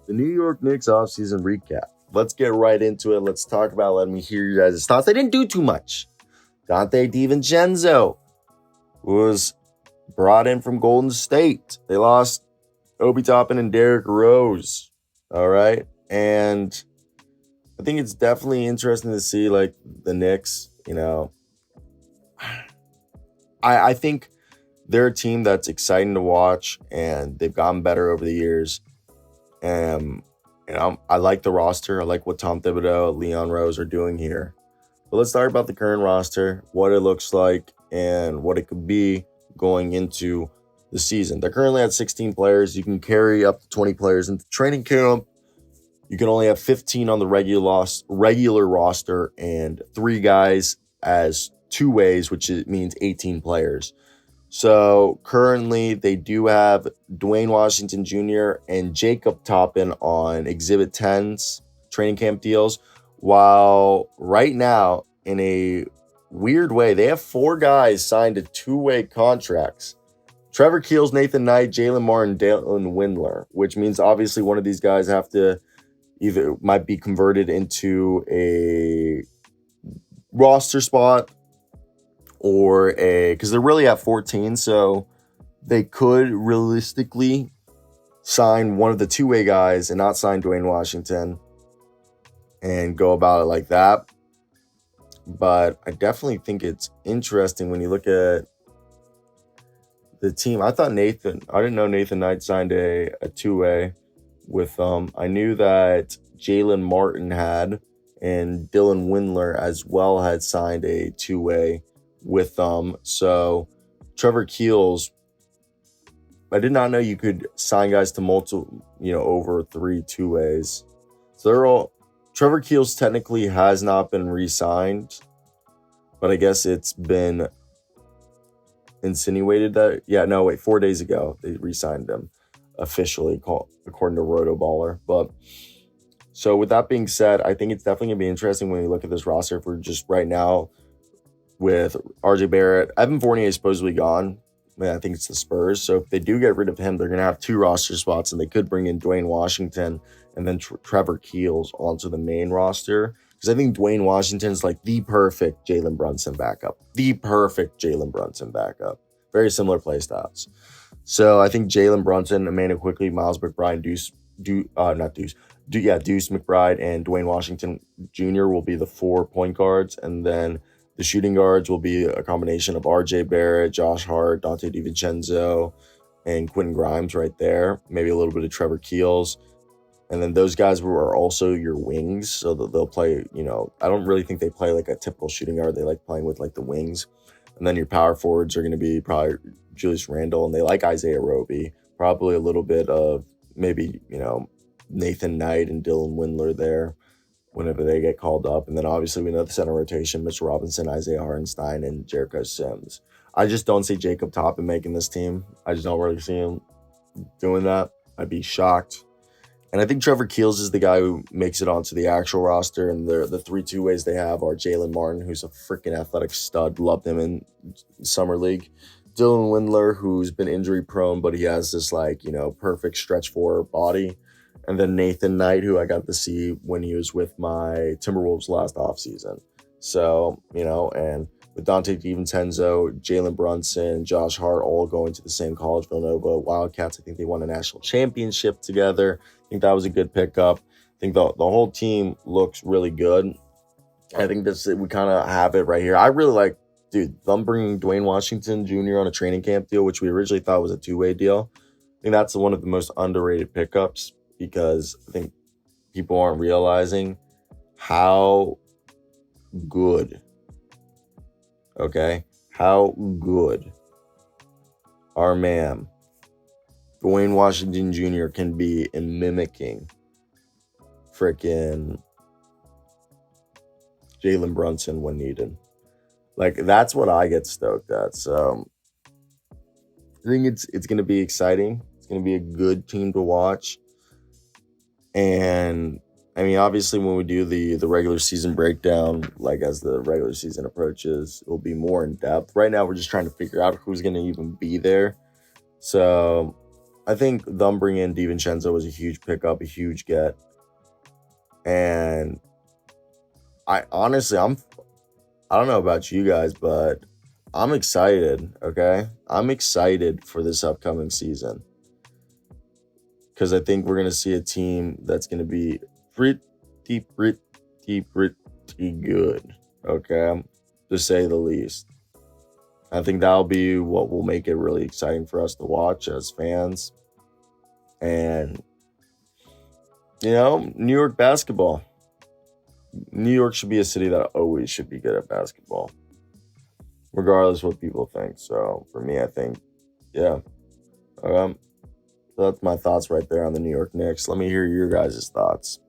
the New York Knicks offseason recap. Let's get right into it. Let's talk about it. Let me hear you guys' thoughts. They didn't do too much. Dante DiVincenzo was brought in from Golden State. They lost Obi Toppin and Derrick Rose. All right. And I think it's definitely interesting to see, like, the Knicks, I think they're a team that's exciting to watch, and they've gotten better over the years. And I like the roster. I like what Tom Thibodeau, Leon Rose are doing here. But let's talk about the current roster, what it looks like, and what it could be going into the season. They're currently at 16 players. You can carry up to 20 players into training camp. You can only have 15 on the regular roster and 3 guys as two-ways, which means 18 players. So currently they do have Dwayne Washington Jr. and Jacob Toppin on Exhibit 10's training camp deals, while right now, in a weird way, they have 4 guys signed to 2-way contracts. Trevor Keels, Nathan Knight, Jalen Martin, Dalen Windler, which means obviously one of these guys have to either might be converted into a roster spot or because they're really at 14, so they could realistically sign one of the 2-way guys and not sign Dwayne Washington and go about it like that. But I definitely think it's interesting when you look at the team. I didn't know Nathan Knight signed a 2-way with I knew that Jalen Martin had, and Dylan Windler as well had signed a 2-way with so Trevor Keels, I did not know you could sign guys to multiple, over 3 2-ways. So Trevor Keels technically has not been re-signed, but I guess it's been insinuated that 4 days ago they re-signed him officially, according to Rotoballer. But so with that being said, I think it's definitely gonna be interesting when you look at this roster. If we're just right now with RJ Barrett, Evan Fournier is supposedly gone. I think it's the Spurs. So if they do get rid of him, they're gonna have 2 roster spots, and they could bring in Dwayne Washington and then Trevor Keels onto the main roster. Because I think Dwayne Washington's like the perfect Jalen Brunson backup. Very similar play styles. So I think Jalen Brunson, Amanda Quickly, Miles McBride, Deuce McBride, and Dwayne Washington Jr. will be the 4 point guards. And then the shooting guards will be a combination of RJ Barrett, Josh Hart, Dante DiVincenzo, and Quentin Grimes right there. Maybe a little bit of Trevor Keels. And then those guys are also your wings. So they'll play, I don't really think they play like a typical shooting guard. They like playing with like the wings. And then your power forwards are going to be probably Julius Randle, and they like Isaiah Roby. Probably a little bit of maybe, Nathan Knight and Dylan Windler there whenever they get called up. And then obviously we know the center rotation, Mitch Robinson, Isaiah Hartenstein, and Jericho Sims. I just don't see Jacob Toppin making this team. I just don't really see him doing that. I'd be shocked. And I think Trevor Keels is the guy who makes it onto the actual roster. And the 3 2-ways they have are Jalen Martin, who's a freaking athletic stud. Loved him in Summer League. Dylan Windler, who's been injury prone, but he has this perfect stretch 4 body. And then Nathan Knight, who I got to see when he was with my Timberwolves last offseason. So, and with Dante DiVincenzo, Jalen Brunson, Josh Hart all going to the same college, Villanova Wildcats. I think they won a national championship together. I think that was a good pickup. I think the whole team looks really good. I think we kind of have it right here. I really like, them bringing Dwayne Washington Jr. on a training camp deal, which we originally thought was a 2-way deal. I think that's one of the most underrated pickups, because I think people aren't realizing how good our man Dwayne Washington Jr. can be in mimicking freaking Jalen Brunson when needed. Like, that's what I get stoked at. So I think it's going to be exciting. It's going to be a good team to watch. And I mean, obviously, when we do the regular season breakdown, like as the regular season approaches, it will be more in depth. Right now, we're just trying to figure out who's going to even be there. So I think them bringing in DiVincenzo was a huge pickup, a huge get. And I honestly, I don't know about you guys, but I'm excited, okay? I'm excited for this upcoming season because I think we're going to see a team that's going to be pretty good, okay? To say the least. I think that'll be what will make it really exciting for us to watch as fans. And, New York basketball. New York should be a city that always should be good at basketball, regardless what people think. So for me, I think, yeah. So that's my thoughts right there on the New York Knicks. Let me hear your guys' thoughts.